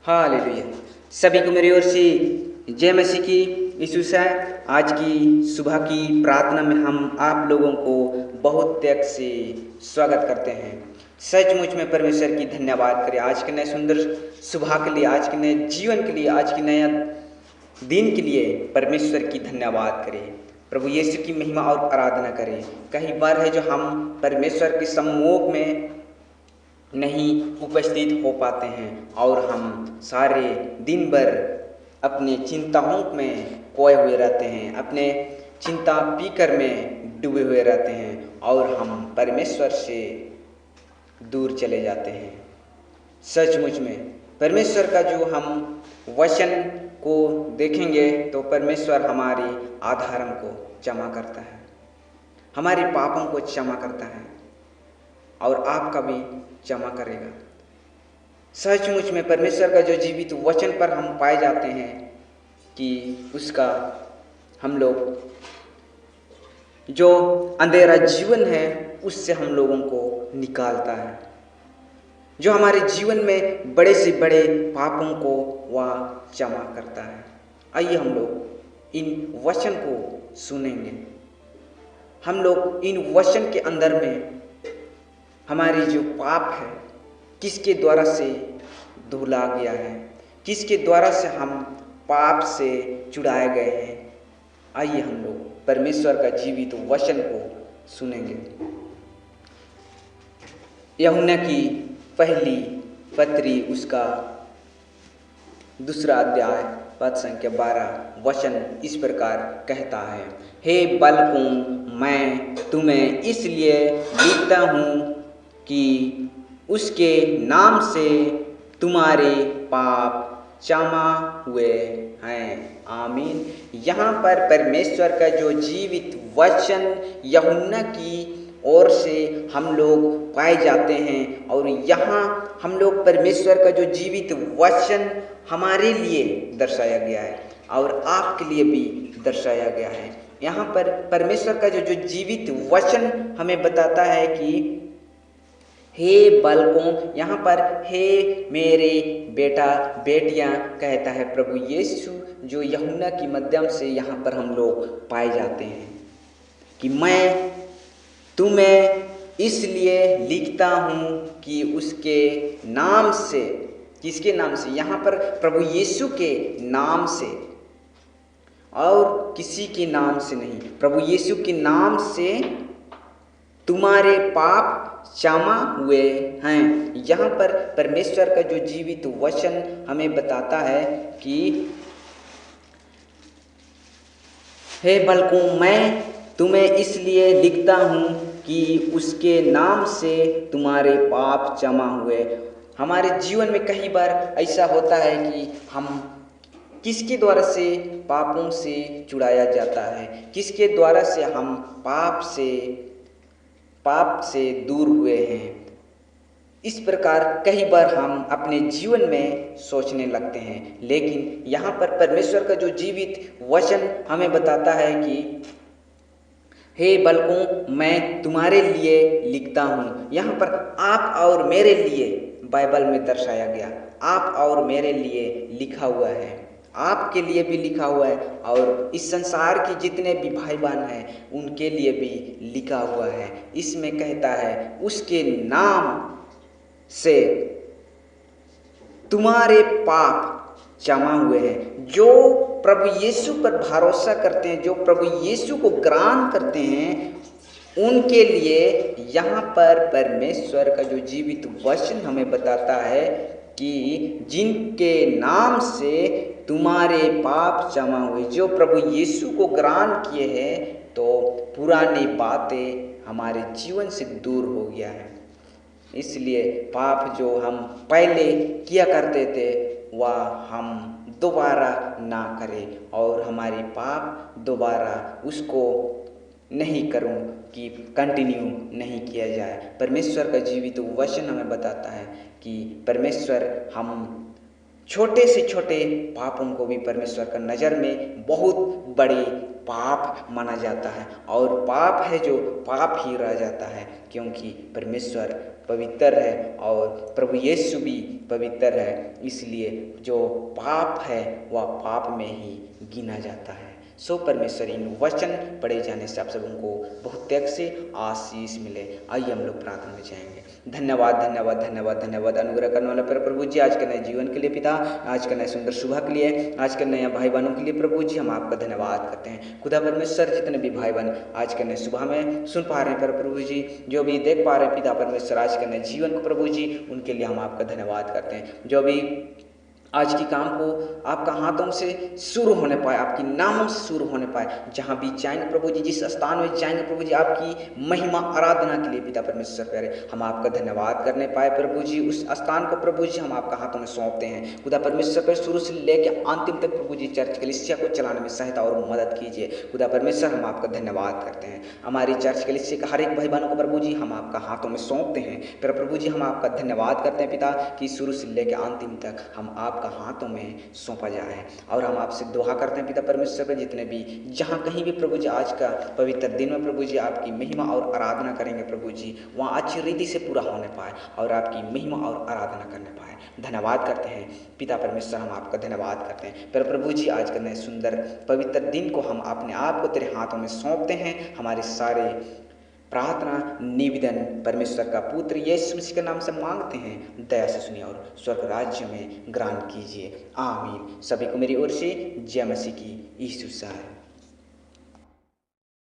Hallelujah. सभी को मेरी ओर से जय मसीह की। यीशु से आज की सुबह की प्रार्थना में हम आप लोगों को बहुत त्याग से स्वागत करते हैं। सचमुच में परमेश्वर की धन्यवाद करें आज के नए सुंदर सुबह के लिए, आज के नए जीवन के लिए, आज के नया दिन के लिए परमेश्वर की धन्यवाद करें। प्रभु यीशु की महिमा और आराधना करें। कई बार है जो हम परमेश्वर के सम्मुख में नहीं उपस्थित हो पाते हैं और हम सारे दिन भर अपने चिंताओं में खोए हुए रहते हैं, अपने चिंता पीकर में डूबे हुए रहते हैं और हम परमेश्वर से दूर चले जाते हैं। सचमुच में परमेश्वर का जो हम वचन को देखेंगे तो परमेश्वर हमारे आधारों को क्षमा करता है, हमारे पापों को क्षमा करता है और आपका भी क्षमा करेगा। सचमुच में परमेश्वर का जो जीवित वचन पर हम पाए जाते हैं कि उसका हम लोग जो अंधेरा जीवन है उससे हम लोगों को निकालता है, जो हमारे जीवन में बड़े से बड़े पापों को वह क्षमा करता है। आइए हम लोग इन वचन को सुनेंगे। हम लोग इन वचन के अंदर में हमारी जो पाप है किसके द्वारा से धुला गया है, किसके द्वारा से हम पाप से छुड़ाए गए हैं। आइए हम लोग परमेश्वर का जीवित वचन को सुनेंगे। यूहन्ना की पहली पत्री उसका 2 अध्याय पद संख्या 12 वचन इस प्रकार कहता है, हे बालकों, मैं तुम्हें इसलिए लिखता हूँ कि उसके नाम से तुम्हारे पाप क्षमा हुए हैं। आमीन। यहाँ पर परमेश्वर का जो जीवित वचन यूहन्ना की ओर से हम लोग पाए जाते हैं और यहाँ हम लोग परमेश्वर का जो जीवित वचन हमारे लिए दर्शाया गया है और आपके लिए भी दर्शाया गया है। यहाँ पर परमेश्वर का जो जीवित वचन हमें बताता है कि हे बालकों, यहाँ पर हे मेरे बेटा बेटियाँ कहता है प्रभु यीशु, जो यूहन्ना की माध्यम से यहाँ पर हम लोग पाए जाते हैं कि मैं तुम्हें इसलिए लिखता हूँ कि उसके नाम से, किसके नाम से? यहाँ पर प्रभु यीशु के नाम से और किसी के नाम से नहीं, प्रभु यीशु के नाम से तुम्हारे पाप क्षमा हुए हैं। यहाँ पर परमेश्वर का जो जीवित वचन हमें बताता है कि हे बालकों, मैं तुम्हें इसलिए लिखता हूँ कि उसके नाम से तुम्हारे पाप क्षमा हुए। हमारे जीवन में कई बार ऐसा होता है कि हम किसके द्वारा से पापों से छुड़ाया जाता है, किसके द्वारा से हम पाप से दूर हुए हैं। इस प्रकार कई बार हम अपने जीवन में सोचने लगते हैं, लेकिन यहाँ पर परमेश्वर का जो जीवित वचन हमें बताता है कि हे बालकों, मैं तुम्हारे लिए लिखता हूँ। यहाँ पर आप और मेरे लिए बाइबल में दर्शाया गया, आप और मेरे लिए लिखा हुआ है, आपके लिए भी लिखा हुआ है और इस संसार के जितने भी भाई बहन हैं उनके लिए भी लिखा हुआ है। इसमें कहता है उसके नाम से तुम्हारे पाप क्षमा हुए हैं। जो प्रभु यीशु पर भरोसा करते हैं, जो प्रभु यीशु को ग्रहण करते हैं, उनके लिए यहाँ पर परमेश्वर का जो जीवित वचन हमें बताता है कि जिनके नाम से तुम्हारे पाप क्षमा हुए, जो प्रभु यीशु को ग्रहण किए हैं तो पुरानी बातें हमारे जीवन से दूर हो गया है। इसलिए पाप जो हम पहले किया करते थे वह हम दोबारा ना करें और हमारी पाप दोबारा उसको नहीं करूं कि कंटिन्यू नहीं किया जाए। परमेश्वर का जीवित वचन हमें बताता है कि परमेश्वर हम छोटे से छोटे पापों को भी परमेश्वर का नज़र में बहुत बड़े पाप माना जाता है और पाप है जो पाप ही रह जाता है, क्योंकि परमेश्वर पवित्र है और प्रभु यीशु भी पवित्र है, इसलिए जो पाप है वह पाप में ही गिना जाता है। सो परमेश्वर इन वचन पढ़े जाने से आप सबों को बहुत त्याग से आशीष मिले। आइए हम लोग प्रार्थना में जाएंगे। धन्यवाद धन्यवाद धन्यवाद धन्यवाद अनुग्रह करने वाला प्रभु जी, आज के नए जीवन के लिए पिता, आज के नए सुंदर सुबह के लिए, आज के नए भाई बहनों के लिए प्रभु जी हम आपका धन्यवाद करते हैं। खुदा परमेश्वर जितने भी भाई बहन आज के नए सुबह में सुन पा रहे हैं प्रभु जी, जो भी देख पा रहे हैं पिता परमेश्वर आज के नए जीवन को प्रभु जी, उनके लिए हम आपका धन्यवाद करते हैं। जो भी आज की काम को आपका हाथों से शुरू होने पाए, आपकी नामों से शुरू होने पाए, जहाँ भी जाएंगे प्रभु जी, जिस स्थान में जाएंगे प्रभु जी, आपकी महिमा आराधना के लिए पिता परमेश्वर प्यारे हम आपका धन्यवाद करने पाए प्रभु जी। उस स्थान को प्रभु जी हम आपका हाथों में सौंपते हैं। खुदा परमेश्वर पर शुरू से लेकर अंतिम तक प्रभु जी चर्च कलीसिया को चलाने में सहायता और मदद कीजिए। खुदा परमेश्वर हम आपका धन्यवाद करते हैं। हमारी चर्च कलीसिया का हर एक भाई बहनों को प्रभु जी हम आपका हाथों में सौंपते हैं। फिर प्रभु जी हम आपका धन्यवाद करते हैं पिता कि शुरू से लेकर अंतिम तक हम आपका हाथों में सौंपा जाए। और हम आपसे दुआ करते हैं पिता परमेश्वर, जितने भी जहाँ कहीं भी प्रभु जी आज का पवित्र दिन में प्रभु जी आपकी महिमा और आराधना करेंगे प्रभु जी, वहाँ अच्छी रीति से पूरा होने पाए और आपकी महिमा और आराधना करने पाए। धन्यवाद करते हैं पिता परमेश्वर, हम आपका धन्यवाद करते हैं। पर प्रभु जी आज का नए सुंदर पवित्र दिन को हम अपने आप को तेरे हाथों में सौंपते हैं। हमारे सारे प्रार्थना निवेदन परमेश्वर का पुत्र यीशु मसीह के नाम से मांगते हैं, दया से सुनिए और स्वर्ग राज्य में ग्रहण कीजिए। आमीन। सभी को मेरी ओर से जय मसीह की यीशु साहब।